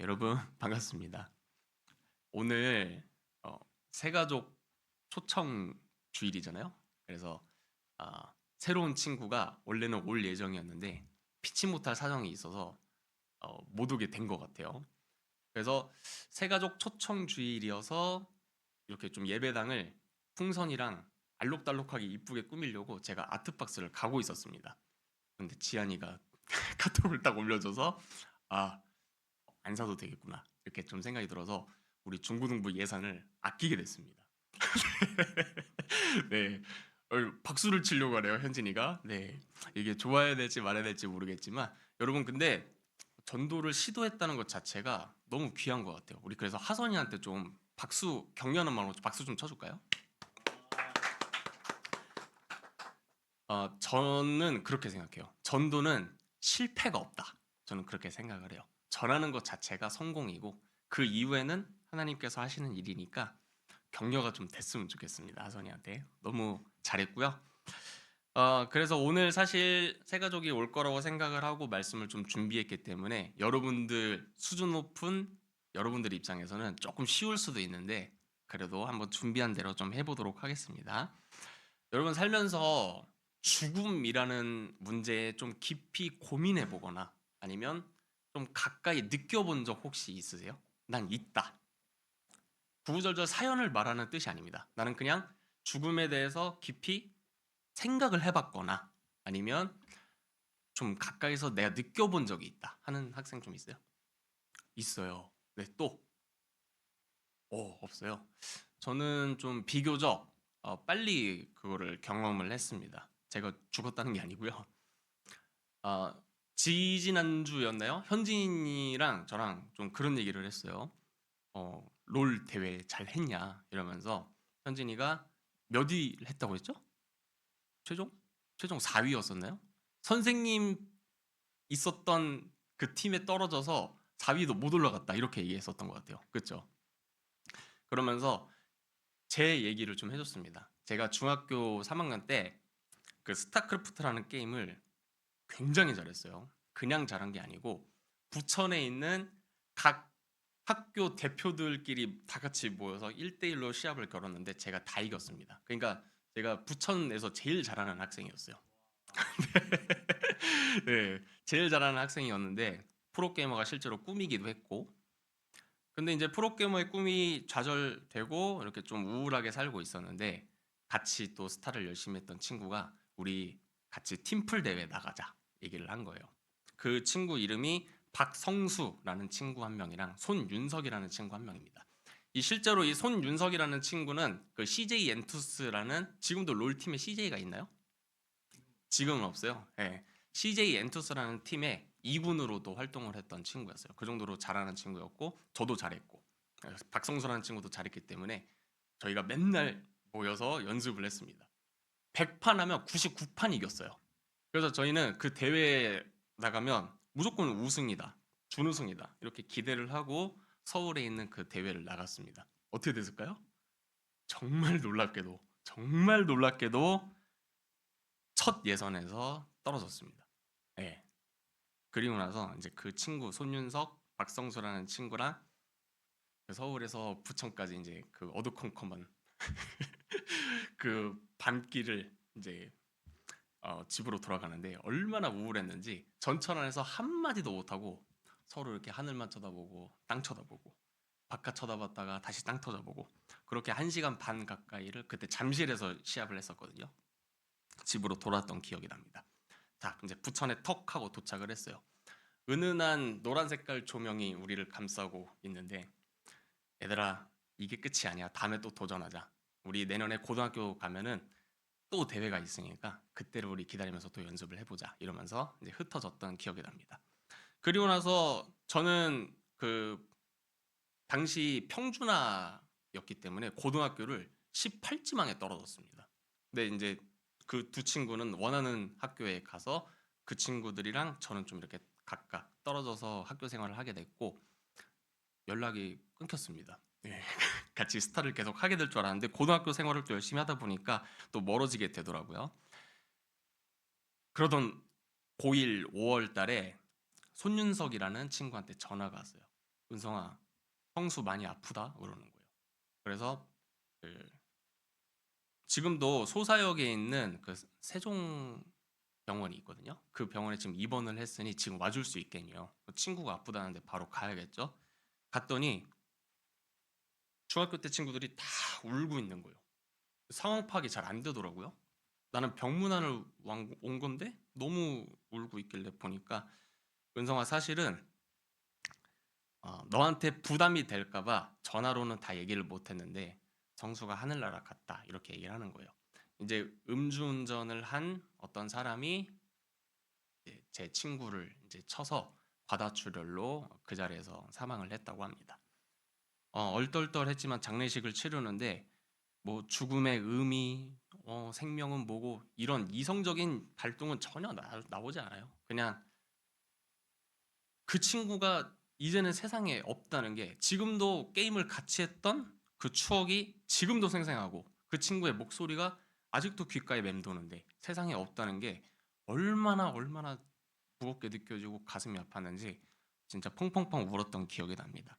여러분 반갑습니다. 오늘 새가족 초청 주일이잖아요. 그래서 새로운 친구가 원래는 올 예정이었는데 피치 못할 사정이 있어서 못 오게 된 것 같아요. 그래서 새가족 초청 주일이어서 이렇게 좀 예배당을 풍선이랑 알록달록하게 이쁘게 꾸미려고 제가 아트박스를 가고 있었습니다. 근데 지한이가 카톡을 딱 올려줘서 아, 안 사도 되겠구나 이렇게 좀 생각이 들어서 우리 중고등부 예산을 아끼게 됐습니다. 네, 박수를 치려고 하네요 현진이가. 네, 이게 좋아야 될지 말아야 될지 모르겠지만 여러분 근데 전도를 시도했다는 것 자체가 너무 귀한 것 같아요. 우리 그래서 하선이한테 좀 박수 격려하는 마음으로 박수 좀 쳐줄까요? 저는 그렇게 생각해요. 전도는 실패가 없다. 저는 그렇게 생각을 해요. 전하는 것 자체가 성공이고 그 이후에는 하나님께서 하시는 일이니까 격려가 좀 됐으면 좋겠습니다. 하선이한테 너무 잘했고요. 그래서 오늘 사실 새 가족이 올 거라고 생각을 하고 말씀을 좀 준비했기 때문에 여러분들 수준 높은 여러분들 입장에서는 조금 쉬울 수도 있는데 그래도 한번 준비한 대로 좀 해보도록 하겠습니다. 여러분 살면서 죽음이라는 문제에 좀 깊이 고민해 보거나 아니면 좀 가까이 느껴본 적 혹시 있으세요? 난 있다. 구구절절 사연을 말하는 뜻이 아닙니다. 나는 그냥 죽음에 대해서 깊이 생각을 해봤거나 아니면 좀 가까이서 내가 느껴본 적이 있다 하는 학생 좀 있어요? 있어요. 네, 또? 없어요. 저는 좀 비교적 빨리 그거를 경험을 했습니다. 제가 죽었다는 게 아니고요. 아, 지지난주였나요? 현진이랑 저랑 좀 그런 얘기를 했어요. 롤 대회 잘 했냐 이러면서 현진이가 몇 위 했다고 했죠? 최종? 최종 4위였었나요? 선생님 있었던 그 팀에 떨어져서 4위도 못 올라갔다 이렇게 얘기했었던 것 같아요. 그렇죠? 그러면서 제 얘기를 좀 해줬습니다. 제가 중학교 3학년 때 그 스타크래프트라는 게임을 굉장히 잘했어요. 그냥 잘한 게 아니고 부천에 있는 각 학교 대표들끼리 다 같이 모여서 1대1로 시합을 걸었는데 제가 다 이겼습니다. 그러니까 제가 부천에서 제일 잘하는 학생이었어요. 네, 제일 잘하는 학생이었는데 프로게이머가 실제로 꿈이기도 했고 근데 이제 프로게이머의 꿈이 좌절되고 이렇게 좀 우울하게 살고 있었는데 같이 또 스타를 열심히 했던 친구가 우리 같이 팀플 대회 나가자 얘기를 한 거예요. 그 친구 이름이 박성수라는 친구 한 명이랑 손윤석이라는 친구 한 명입니다. 이 실제로 이 손윤석이라는 친구는 그 CJ 엔투스라는 지금도 롤 팀에 CJ가 있나요? 지금은 없어요. 예. CJ 엔투스라는 팀의 2군으로도 활동을 했던 친구였어요. 그 정도로 잘하는 친구였고 저도 잘했고 박성수라는 친구도 잘했기 때문에 저희가 맨날 모여서 연습을 했습니다. 100판 하면 99판 이겼어요. 그래서 저희는 그 대회에 나가면 무조건 우승이다, 준우승이다 이렇게 기대를 하고 서울에 있는 그 대회를 나갔습니다. 어떻게 됐을까요? 정말 놀랍게도 첫 예선에서 떨어졌습니다. 예. 그리고 나서 이제 그 친구 손윤석, 박성수라는 친구랑 그 서울에서 부천까지 이제 그 어두컴컴한 그 밤길을 이제 집으로 돌아가는데 얼마나 우울했는지 전철 안에서 한마디도 못하고 서로 이렇게 하늘만 쳐다보고 땅 쳐다보고 바깥 쳐다봤다가 다시 땅 쳐다보고 그렇게 1시간 반 가까이를 그때 잠실에서 시합을 했었거든요. 집으로 돌아왔던 기억이 납니다. 자, 이제 부천에 턱 하고 도착을 했어요. 은은한 노란 색깔 조명이 우리를 감싸고 있는데 얘들아 이게 끝이 아니야. 다음에 또 도전하자. 우리 내년에 고등학교 가면은 또 대회가 있으니까 그때를 우리 기다리면서 또 연습을 해보자. 이러면서 이제 흩어졌던 기억이 납니다. 그리고 나서 저는 그 당시 평준화였기 때문에 고등학교를 18지망에 떨어졌습니다. 근데 이제 그 두 친구는 원하는 학교에 가서 그 친구들이랑 저는 좀 이렇게 각각 떨어져서 학교 생활을 하게 됐고 연락이 끊겼습니다. 예. 같이 스타를 계속 하게 될 줄 알았는데 고등학교 생활을 또 열심히 하다 보니까 또 멀어지게 되더라고요. 그러던 고1 5월 달에 손윤석이라는 친구한테 전화가 왔어요. 은성아, 형수 많이 아프다 그러는 거예요. 그래서 그 지금도 소사역에 있는 그 세종 병원이 있거든요. 그 병원에 지금 입원을 했으니 지금 와줄 수 있겠네요. 친구가 아프다는데 바로 가야겠죠. 갔더니 중학교 때 친구들이 다 울고 있는 거예요. 상황 파악이 잘 안 되더라고요. 나는 병문안을 온 건데 너무 울고 있길래 보니까, 은성아, 사실은 너한테 부담이 될까봐 전화로는 다 얘기를 못 했는데 정수가 하늘나라 갔다 이렇게 얘기를 하는 거예요. 이제 음주운전을 한 어떤 사람이 이제 제 친구를 이제 쳐서 과다출혈로 그 자리에서 사망을 했다고 합니다. 얼떨떨했지만 장례식을 치르는데 뭐 죽음의 의미, 생명은 뭐고 이런 이성적인 발동은 전혀 나오지 않아요. 그냥 그 친구가 이제는 세상에 없다는 게, 지금도 게임을 같이 했던 그 추억이 지금도 생생하고 그 친구의 목소리가 아직도 귓가에 맴도는데 세상에 없다는 게 얼마나 무겁게 느껴지고 가슴이 아팠는지 진짜 펑펑펑 울었던 기억이 납니다.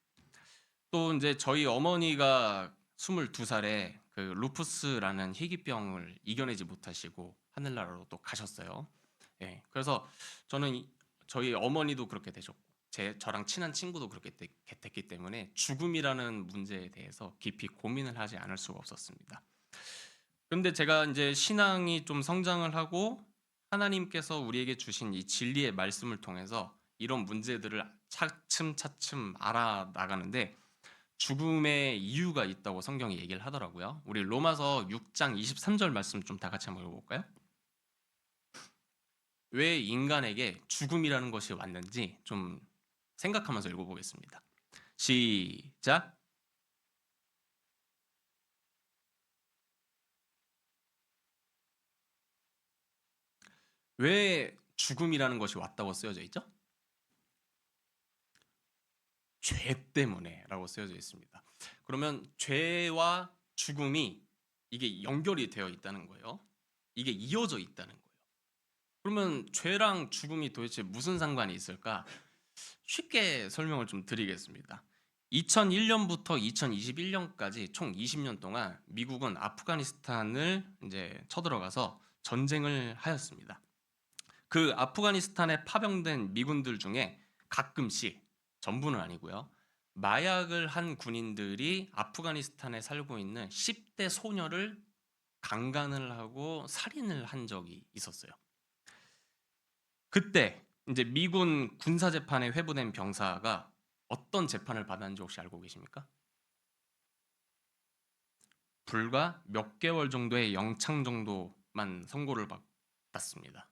또 이제 저희 어머니가 22살에 그 루푸스라는 희귀병을 이겨내지 못하시고 하늘나라로 또 가셨어요. 예. 그래서 저는 저희 어머니도 그렇게 되셨고 저랑 친한 친구도 그렇게 됐기 때문에 죽음이라는 문제에 대해서 깊이 고민을 하지 않을 수가 없었습니다. 그런데 제가 이제 신앙이 좀 성장을 하고 하나님께서 우리에게 주신 이 진리의 말씀을 통해서 이런 문제들을 차츰차츰 알아나가는데 죽음의 이유가 있다고 성경이 얘기를 하더라고요. 우리 로마서 6장 23절 말씀 좀 다 같이 한번 읽어볼까요? 왜 인간에게 죽음이라는 것이 왔는지 좀 생각하면서 읽어보겠습니다. 시작. 왜 죽음이라는 것이 왔다고 쓰여져 있죠? 죄 때문에라고 쓰여져 있습니다. 그러면 죄와 죽음이 이게 연결이 되어 있다는 거예요. 이게 이어져 있다는 거예요. 그러면 죄랑 죽음이 도대체 무슨 상관이 있을까? 쉽게 설명을 좀 드리겠습니다. 2001년부터 2021년까지 총 20년 동안 미국은 아프가니스탄을 이제 쳐들어가서 전쟁을 하였습니다. 그 아프가니스탄에 파병된 미군들 중에 가끔씩, 전부는 아니고요, 마약을 한 군인들이 아프가니스탄에 살고 있는 10대 소녀를 강간을 하고 살인을 한 적이 있었어요. 그때 이제 미군 군사 재판에 회부된 병사가 어떤 재판을 받았는지 혹시 알고 계십니까? 불과 몇 개월 정도의 영창 정도만 선고를 받았습니다.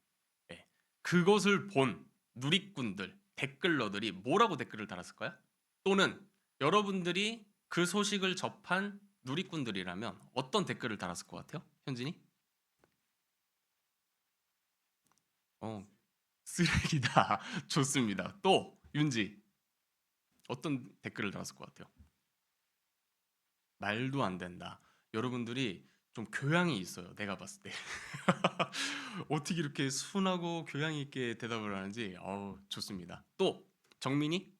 네. 그것을 본 누리꾼들, 댓글러들이 뭐라고 댓글을 달았을까요? 또는 여러분들이 그 소식을 접한 누리꾼들이라면 어떤 댓글을 달았을 것 같아요? 현진이? 어, 쓰레기다. 좋습니다. 또 윤지, 어떤 댓글을 달았을 것 같아요? 말도 안 된다. 여러분들이 좀 교양이 있어요. 내가 봤을 때. 어떻게 이렇게 순하고 교양 있게 대답을 하는지 좋습니다. 또 정민이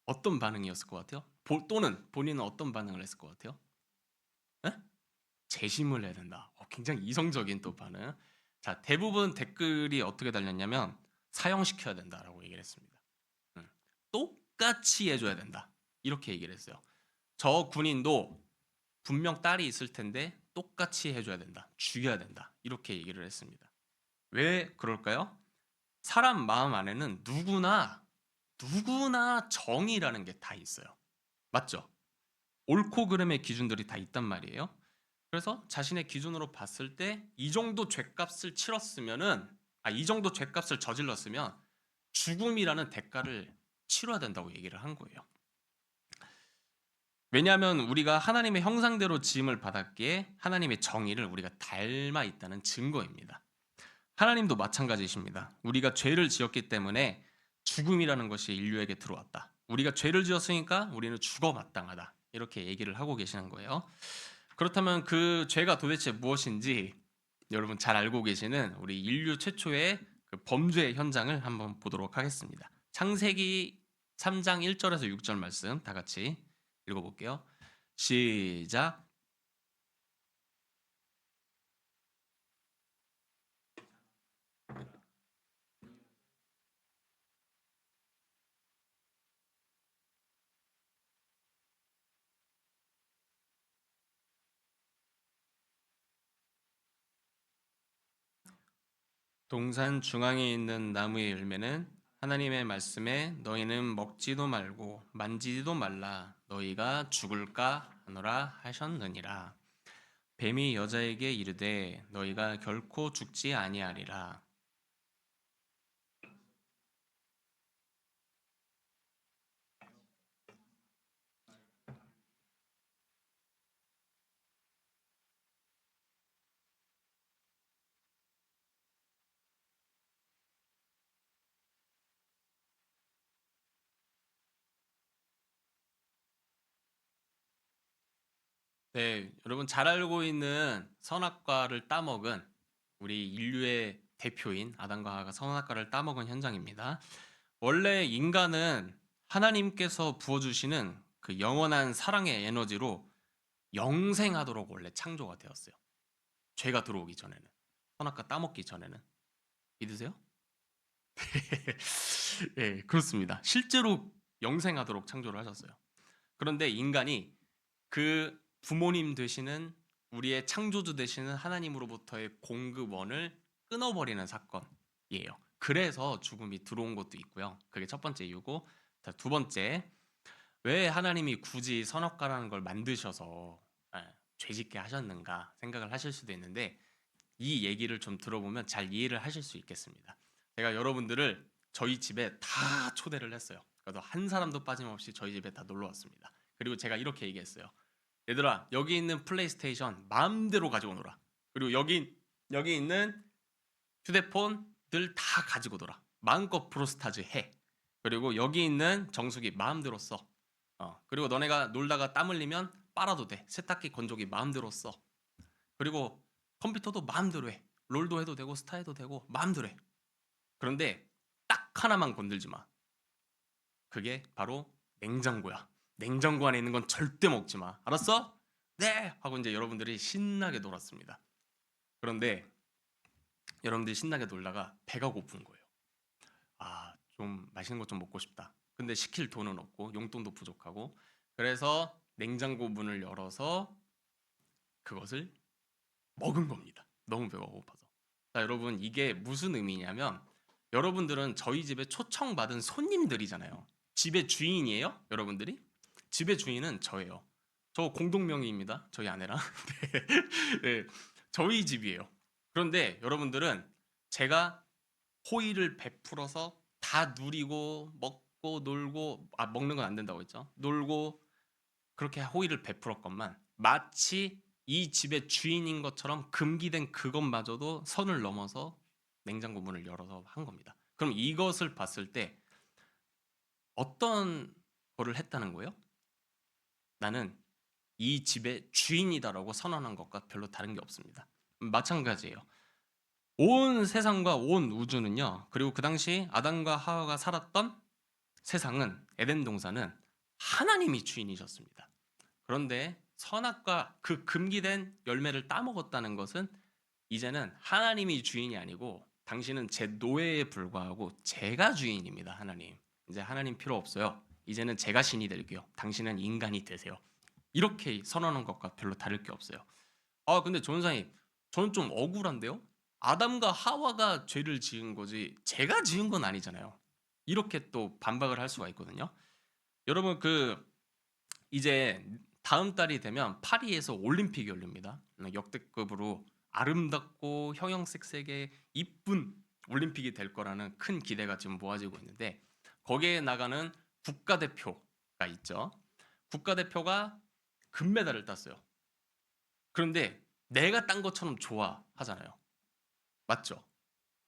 어떤 반응이었을 것 같아요? 또는 본인은 어떤 반응을 했을 것 같아요? 에? 재심을 해야 된다. 굉장히 이성적인 또 반응. 자, 대부분 댓글이 어떻게 달렸냐면 사형시켜야 된다라고 얘기를 했습니다. 똑같이 해줘야 된다. 이렇게 얘기를 했어요. 저 군인도 분명 딸이 있을 텐데 똑같이 해줘야 된다. 죽여야 된다. 이렇게 얘기를 했습니다. 왜 그럴까요? 사람 마음 안에는 누구나 정의라는 게 다 있어요. 맞죠? 옳고 그름의 기준들이 다 있단 말이에요. 그래서 자신의 기준으로 봤을 때 이 정도 죄값을 치렀으면은, 이 정도 죄값을 저질렀으면 죽음이라는 대가를 치러야 된다고 얘기를 한 거예요. 왜냐하면 우리가 하나님의 형상대로 지음을 받았기에 하나님의 정의를 우리가 닮아 있다는 증거입니다. 하나님도 마찬가지십니다. 우리가 죄를 지었기 때문에 죽음이라는 것이 인류에게 들어왔다. 우리가 죄를 지었으니까 우리는 죽어 마땅하다. 이렇게 얘기를 하고 계시는 거예요. 그렇다면 그 죄가 도대체 무엇인지 여러분 잘 알고 계시는 우리 인류 최초의 그 범죄 현장을 한번 보도록 하겠습니다. 창세기 3장 1절에서 6절 말씀 다 같이 읽어볼게요. 시작. 동산 중앙에 있는 나무의 열매는 하나님의 말씀에 너희는 먹지도 말고 만지지도 말라 너희가 죽을까 하노라 하셨느니라. 뱀이 여자에게 이르되 너희가 결코 죽지 아니하리라. 네, 여러분 잘 알고 있는 선악과를 따먹은 우리 인류의 대표인 아담과 하와가 선악과를 따먹은 현장입니다. 원래 인간은 하나님께서 부어주시는 그 영원한 사랑의 에너지로 영생하도록 원래 창조가 되었어요. 죄가 들어오기 전에는, 선악과 따먹기 전에는. 믿으세요? 예, 그렇습니다. 실제로 영생하도록 창조를 하셨어요. 그런데 인간이 그 부모님 되시는 우리의 창조주 되시는 하나님으로부터의 공급원을 끊어버리는 사건이에요. 그래서 죽음이 들어온 것도 있고요. 그게 첫 번째 이유고, 자, 두 번째, 왜 하나님이 굳이 선악과라는 걸 만드셔서 죄짓게 하셨는가 생각을 하실 수도 있는데, 이 얘기를 좀 들어보면 잘 이해를 하실 수 있겠습니다. 제가 여러분들을 저희 집에 다 초대를 했어요. 그래도 한 사람도 빠짐없이 저희 집에 다 놀러 왔습니다. 그리고 제가 이렇게 얘기했어요. 얘들아, 여기 있는 플레이스테이션 마음대로 가지고 놀아. 그리고 여기 있는 휴대폰들 다 가지고 놀아. 마음껏 브로스타즈 해. 그리고 여기 있는 정수기 마음대로 써. 그리고 너네가 놀다가 땀 흘리면 빨아도 돼. 세탁기 건조기 마음대로 써. 그리고 컴퓨터도 마음대로 해. 롤도 해도 되고 스타 해도 되고 마음대로 해. 그런데 딱 하나만 건들지 마. 그게 바로 냉장고야. 냉장고 안에 있는 건 절대 먹지 마. 알았어? 네! 하고 이제 여러분들이 신나게 놀았습니다. 그런데 여러분들이 신나게 놀다가 배가 고픈 거예요. 아, 좀 맛있는 거 좀 먹고 싶다. 근데 시킬 돈은 없고 용돈도 부족하고 그래서 냉장고 문을 열어서 그것을 먹은 겁니다. 너무 배가 고파서. 자, 여러분 이게 무슨 의미냐면 여러분들은 저희 집에 초청받은 손님들이잖아요. 집의 주인이에요, 여러분들이? 집의 주인은 저예요. 저 공동명의입니다. 저희 아내랑. 네, 네, 저희 집이에요. 그런데 여러분들은 제가 호의를 베풀어서 다 누리고 먹고 놀고 먹는 건 안 된다고 했죠. 놀고 그렇게 호의를 베풀었건만 마치 이 집의 주인인 것처럼 금기된 그것마저도 선을 넘어서 냉장고 문을 열어서 한 겁니다. 그럼 이것을 봤을 때 어떤 거를 했다는 거예요? 나는 이 집의 주인이다라고 선언한 것과 별로 다른 게 없습니다. 마찬가지예요. 온 세상과 온 우주는요. 그리고 그 당시 아담과 하와가 살았던 세상은 에덴 동산은 하나님이 주인이셨습니다. 그런데 선악과 그 금기된 열매를 따먹었다는 것은 이제는 하나님이 주인이 아니고 당신은 제 노예에 불과하고 제가 주인입니다. 하나님. 이제 하나님 필요 없어요. 이제는 제가 신이 될게요. 당신은 인간이 되세요. 이렇게 선언한 것과 별로 다를 게 없어요. 아, 근데 전사님, 저는 좀 억울한데요? 아담과 하와가 죄를 지은 거지 제가 지은 건 아니잖아요. 이렇게 또 반박을 할 수가 있거든요. 여러분 이제 다음 달이 되면 파리에서 올림픽이 열립니다. 역대급으로 아름답고 형형색색의 이쁜 올림픽이 될 거라는 큰 기대가 지금 모아지고 있는데 거기에 나가는 국가대표가 있죠. 국가대표가 금메달을 땄어요. 그런데 내가 딴 것처럼 좋아하잖아요. 맞죠?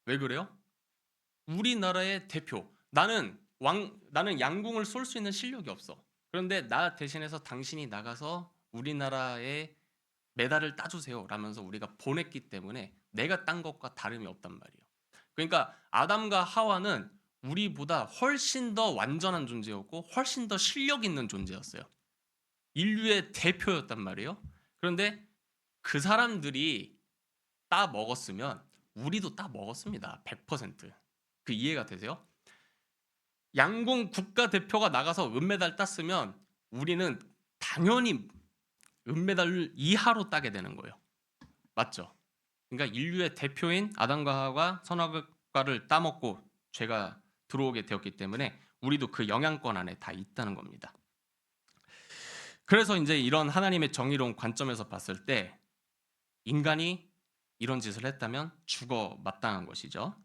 왜 그래요? 우리나라의 대표. 나는 양궁을 쏠 수 있는 실력이 없어. 그런데 나 대신해서 당신이 나가서 우리나라의 메달을 따주세요. 라면서 우리가 보냈기 때문에 내가 딴 것과 다름이 없단 말이에요. 그러니까 아담과 하와는 우리보다 훨씬 더 완전한 존재였고 훨씬 더 실력 있는 존재였어요. 인류의 대표였단 말이에요. 그런데 그 사람들이 따 먹었으면 우리도 따 먹었습니다. 100%. 그 이해가 되세요? 양궁 국가대표가 나가서 은메달 땄으면 우리는 당연히 은메달 이하로 따게 되는 거예요. 맞죠? 그러니까 인류의 대표인 아담과 하와가 선악과를 따먹고 죄가 들어오게 되었기 때문에 우리도 그 영향권 안에 다 있다는 겁니다. 그래서 이제 이런 하나님의 정의로운 관점에서 봤을 때 인간이 이런 짓을 했다면 죽어 마땅한 것이죠.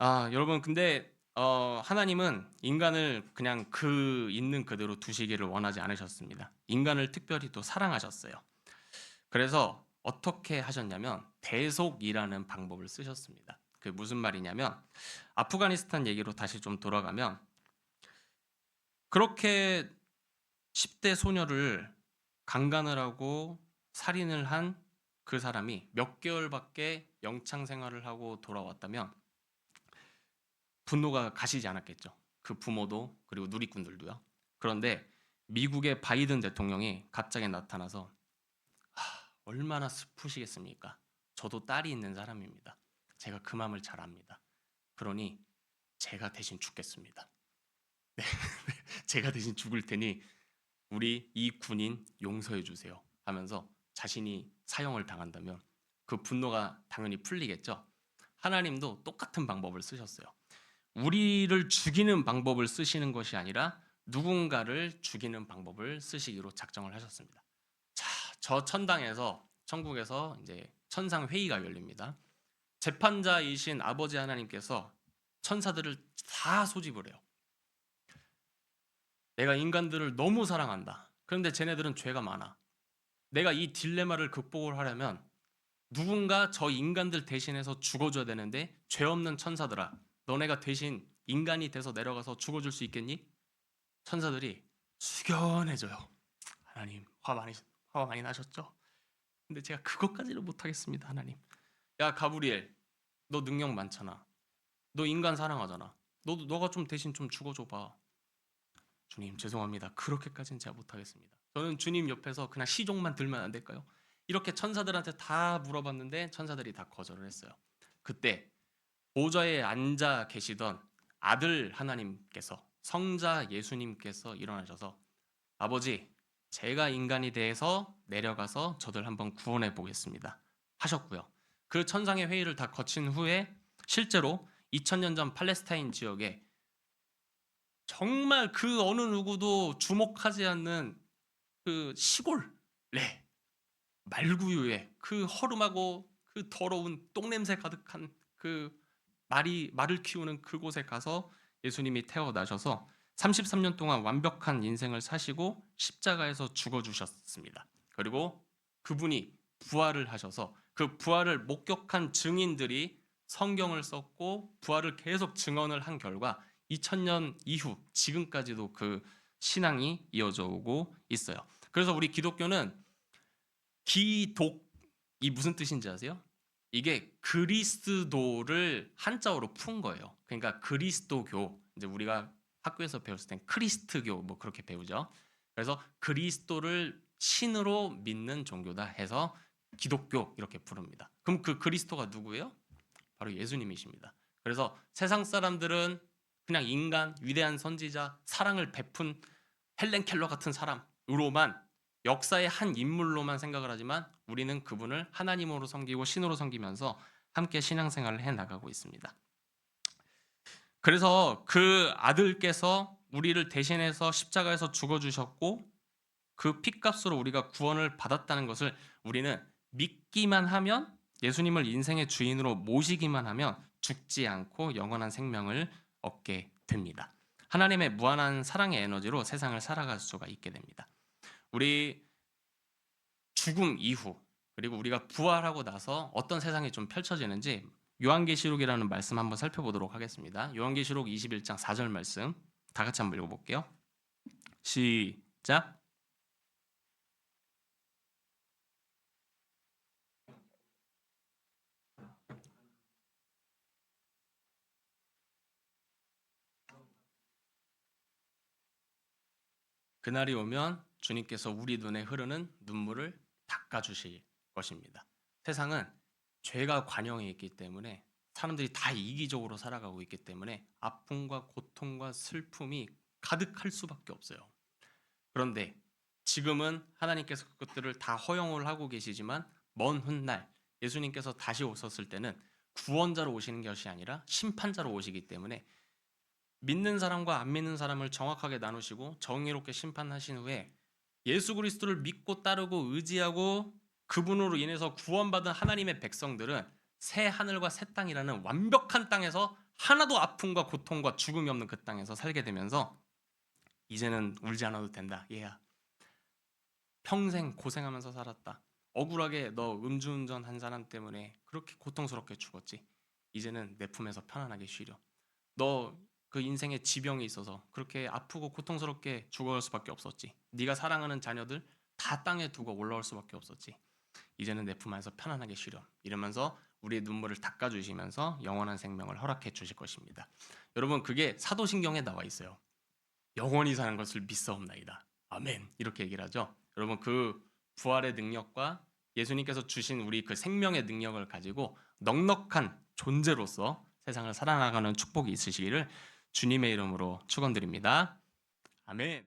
여러분 근데 하나님은 인간을 그냥 그 있는 그대로 두시기를 원하지 않으셨습니다. 인간을 특별히 또 사랑하셨어요. 그래서 어떻게 하셨냐면 대속이라는 방법을 쓰셨습니다. 그 무슨 말이냐면 아프가니스탄 얘기로 다시 좀 돌아가면 그렇게 10대 소녀를 강간을 하고 살인을 한 그 사람이 몇 개월밖에 영창 생활을 하고 돌아왔다면 분노가 가시지 않았겠죠. 그 부모도 그리고 누리꾼들도요. 그런데 미국의 바이든 대통령이 갑자기 나타나서 얼마나 슬프시겠습니까? 저도 딸이 있는 사람입니다. 제가 그 마음을 잘 압니다. 그러니 제가 대신 죽겠습니다. 네, 제가 대신 죽을 테니 우리 이 군인 용서해 주세요 하면서 자신이 사형을 당한다면 그 분노가 당연히 풀리겠죠. 하나님도 똑같은 방법을 쓰셨어요. 우리를 죽이는 방법을 쓰시는 것이 아니라 누군가를 죽이는 방법을 쓰시기로 작정을 하셨습니다. 자, 저 천당에서 천국에서 이제 천상 회의가 열립니다. 재판자이신 아버지 하나님께서 천사들을 다 소집을 해요. 내가 인간들을 너무 사랑한다. 그런데 쟤네들은 죄가 많아. 내가 이 딜레마를 극복을 하려면 누군가 저 인간들 대신해서 죽어줘야 되는데 죄 없는 천사들아, 너네가 대신 인간이 돼서 내려가서 죽어줄 수 있겠니? 천사들이 숙연해져요. 하나님 화 많이 나셨죠? 근데 제가 그것까지는 못하겠습니다. 하나님. 야 가브리엘, 너 능력 많잖아. 너 인간 사랑하잖아. 너가 좀 대신 좀 죽어줘봐. 주님 죄송합니다. 그렇게까지는 제가 못하겠습니다. 저는 주님 옆에서 그냥 시종만 들면 안 될까요? 이렇게 천사들한테 다 물어봤는데 천사들이 다 거절을 했어요. 그때 보좌에 앉아 계시던 아들 하나님께서 성자 예수님께서 일어나셔서 아버지 제가 인간이 돼서 내려가서 저들 한번 구원해 보겠습니다 하셨고요. 그 천상의 회의를 다 거친 후에 실제로 2000년 전 팔레스타인 지역에 정말 그 어느 누구도 주목하지 않는 그 시골, 네, 말구유에 그 허름하고 그 더러운 똥냄새 가득한 그 말을 키우는 그곳에 가서 예수님이 태어나셔서 33년 동안 완벽한 인생을 사시고 십자가에서 죽어주셨습니다. 그리고 그분이 부활을 하셔서 그 부활을 목격한 증인들이 성경을 썼고 부활을 계속 증언을 한 결과 2000년 이후 지금까지도 그 신앙이 이어져 오고 있어요. 그래서 우리 기독교는 기독이 무슨 뜻인지 아세요? 이게 그리스도를 한자어로 푼 거예요. 그러니까 그리스도교. 이제 우리가 학교에서 배웠을 땐 크리스트교 뭐 그렇게 배우죠. 그래서 그리스도를 신으로 믿는 종교다 해서 기독교 이렇게 부릅니다. 그럼 그 그리스도가 누구예요? 바로 예수님이십니다. 그래서 세상 사람들은 그냥 인간, 위대한 선지자, 사랑을 베푼 헬렌 켈러 같은 사람으로만 역사의 한 인물로만 생각을 하지만 우리는 그분을 하나님으로 섬기고 신으로 섬기면서 함께 신앙생활을 해나가고 있습니다. 그래서 그 아들께서 우리를 대신해서 십자가에서 죽어주셨고 그 핏값으로 우리가 구원을 받았다는 것을 우리는 믿기만 하면 예수님을 인생의 주인으로 모시기만 하면 죽지 않고 영원한 생명을 얻게 됩니다. 하나님의 무한한 사랑의 에너지로 세상을 살아갈 수가 있게 됩니다. 우리 죽음 이후 그리고 우리가 부활하고 나서 어떤 세상이 좀 펼쳐지는지 요한계시록이라는 말씀 한번 살펴보도록 하겠습니다. 요한계시록 21장 4절 말씀 다 같이 한번 읽어볼게요. 시작. 그날이 오면 주님께서 우리 눈에 흐르는 눈물을 닦아주실 것입니다. 세상은 죄가 관영해 있기 때문에 사람들이 다 이기적으로 살아가고 있기 때문에 아픔과 고통과 슬픔이 가득할 수밖에 없어요. 그런데 지금은 하나님께서 그것들을 다 허용을 하고 계시지만 먼 훗날 예수님께서 다시 오셨을 때는 구원자로 오시는 것이 아니라 심판자로 오시기 때문에 믿는 사람과 안 믿는 사람을 정확하게 나누시고 정의롭게 심판하신 후에 예수 그리스도를 믿고 따르고 의지하고 그분으로 인해서 구원받은 하나님의 백성들은 새 하늘과 새 땅이라는 완벽한 땅에서 하나도 아픔과 고통과 죽음이 없는 그 땅에서 살게 되면서 이제는 울지 않아도 된다. 얘야. 평생 고생하면서 살았다. 억울하게 너 음주운전 한 사람 때문에 그렇게 고통스럽게 죽었지. 이제는 내 품에서 편안하게 쉬려. 너 그 인생에 지병이 있어서 그렇게 아프고 고통스럽게 죽어갈 수밖에 없었지. 네가 사랑하는 자녀들 다 땅에 두고 올라올 수밖에 없었지. 이제는 내 품 안에서 편안하게 쉬렴. 이러면서 우리의 눈물을 닦아주시면서 영원한 생명을 허락해 주실 것입니다. 여러분 그게 사도신경에 나와 있어요. 영원히 사는 것을 믿사옵나이다. 아멘. 이렇게 얘기를 하죠. 여러분 그 부활의 능력과 예수님께서 주신 우리 그 생명의 능력을 가지고 넉넉한 존재로서 세상을 살아나가는 축복이 있으시기를 주님의 이름으로 축원드립니다. 아멘.